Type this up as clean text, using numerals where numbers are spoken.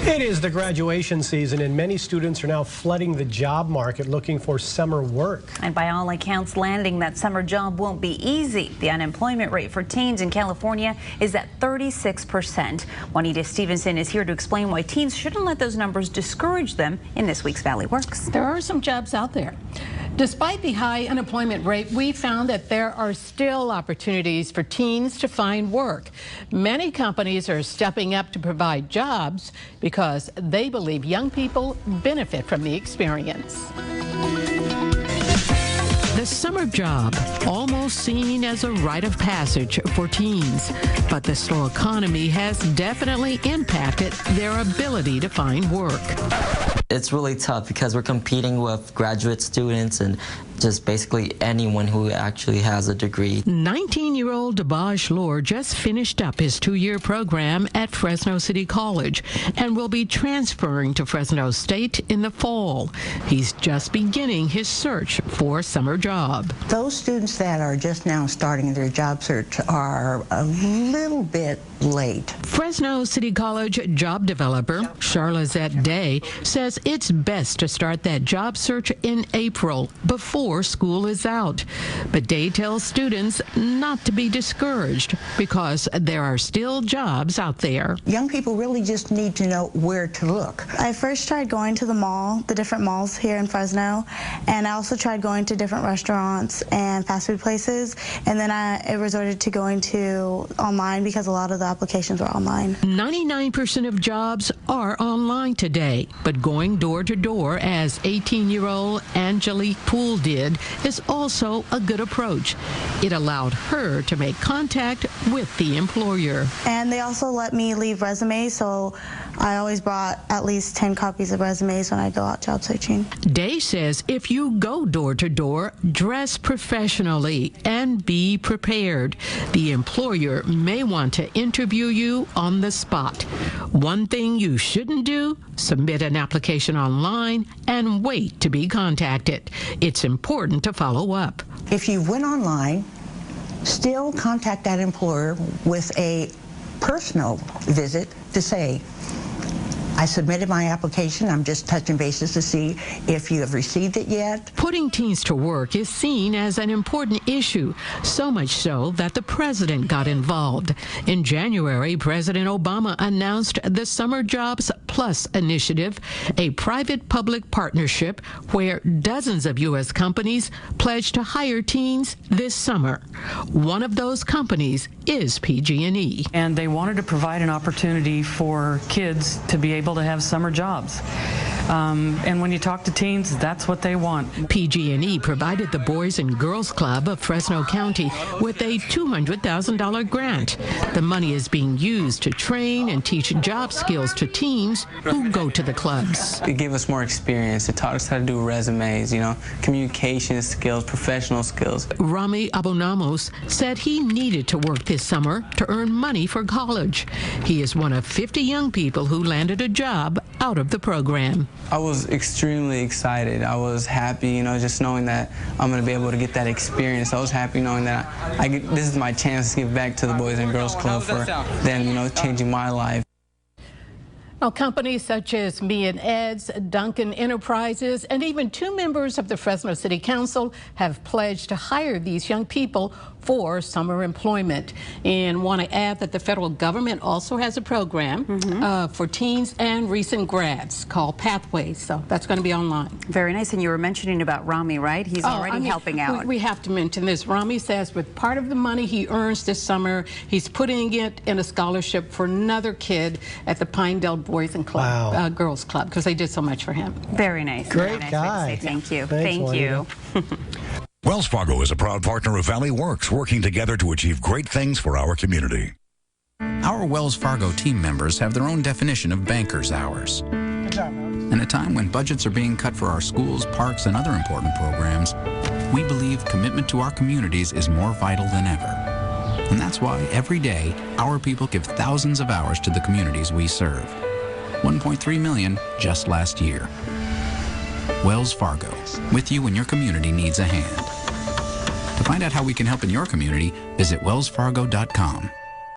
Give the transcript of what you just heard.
It is the graduation season, and many students are now flooding the job market looking for summer work. And by all accounts, landing that summer job won't be easy. The unemployment rate for teens in California is at 36%. Juanita Stevenson is here to explain why teens shouldn't let those numbers discourage them in this week's Valley Works. There are some jobs out there. Despite the high unemployment rate, we found that there are still opportunities for teens to find work. Many companies are stepping up to provide jobs because they believe young people benefit from the experience. The summer job, almost seen as a rite of passage for teens, but the slow economy has definitely impacted their ability to find work. It's really tough because we're competing with graduate students and just basically anyone who actually has a degree. 19-year-old Dabaj Lohr just finished up his 2-year program at Fresno City College and will be transferring to Fresno State in the fall. He's just beginning his search for a summer job. Those students that are just now starting their job search are a little bit late. Fresno City College job developer Charlazette Day says it's best to start that job search in April before school is out. But Day tells students not to be discouraged because there are still jobs out there. Young people really just need to know where to look. I first tried going to the mall, the different malls here in Fresno, and I also tried going to different restaurants and fast food places, and then I resorted to going to online because a lot of the applications were online. 99% of jobs are online today, but going door to door as 18-year-old Angelique Poole did is also a good approach. It allowed her to make contact with the employer. And they also let me leave resumes, so I always brought at least 10 copies of resumes when I go out job searching. Day says if you go door to door, dress professionally and be prepared. The employer may want to interview you on the spot. One thing you shouldn't do, submit an application online and wait to be contacted. It's important to follow up. If you went online, still contact that employer with a personal visit to say, I submitted my application. I'm just touching bases to see if you have received it yet. Putting teens to work is seen as an important issue, so much so that the president got involved. In January, President Obama announced the Summer Jobs Plus initiative, a private-public partnership where dozens of U.S. companies pledged to hire teens this summer. One of those companies is PG&E. And they wanted to provide an opportunity for kids to be able to have summer jobs. And when you talk to teens, that's what they want. PG&E provided the Boys and Girls Club of Fresno County with a $200,000 grant. The money is being used to train and teach job skills to teens who go to the clubs. It gave us more experience. It taught us how to do resumes, communication skills, professional skills. Rami Abunamos said he needed to work this summer to earn money for college. He is one of 50 young people who landed a job out of the program. I was extremely excited. I was happy, just knowing that I'm going to be able to get that experience. I was happy knowing that this is my chance to give back to the Boys and Girls Club for them, changing my life. Well, companies such as Me and Ed's, Duncan Enterprises, and even 2 members of the Fresno City Council have pledged to hire these young people for summer employment. And want to add that the federal government also has a program for teens and recent grads called Pathways. So that's going to be online. Very nice. And you were mentioning about Rami, right? He's already helping out. We have to mention this. Rami says with part of the money he earns this summer, he's putting it in a scholarship for another kid at the Pinedale Boys and Girls Club because they did so much for him. Very nice. Great Very nice guy. Way to say thank you. Thanks, Thank you. Wells Fargo is a proud partner of Valley Works, working together to achieve great things for our community. Our Wells Fargo team members have their own definition of banker's hours. In a time when budgets are being cut for our schools, parks, and other important programs, we believe commitment to our communities is more vital than ever. And that's why every day, our people give thousands of hours to the communities we serve. 1.3 million just last year. Wells Fargo, with you when your community needs a hand. To find out how we can help in your community, visit wellsfargo.com.